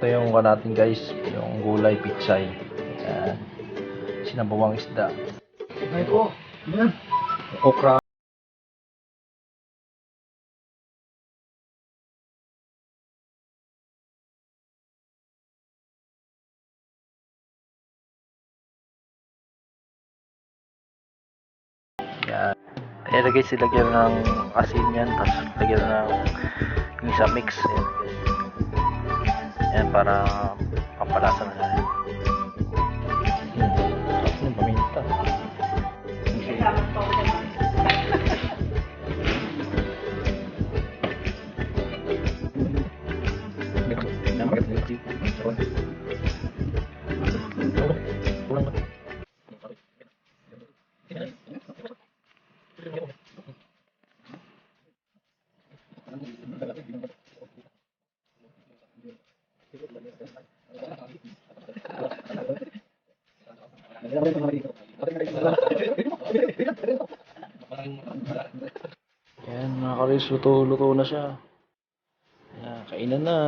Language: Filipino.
Ito yung natin guys, yung gulay pichay. Yan. Sinabawang isda. Ay po. Yan. Okra. Yan. Ayan guys, ilagyan ng asin yan. Tapos lagyan ng yung sa mix. Yan. Yan para pampalasa na siya. Yung paminta. Yan mga karis, luto na siya. Yan, kainan na.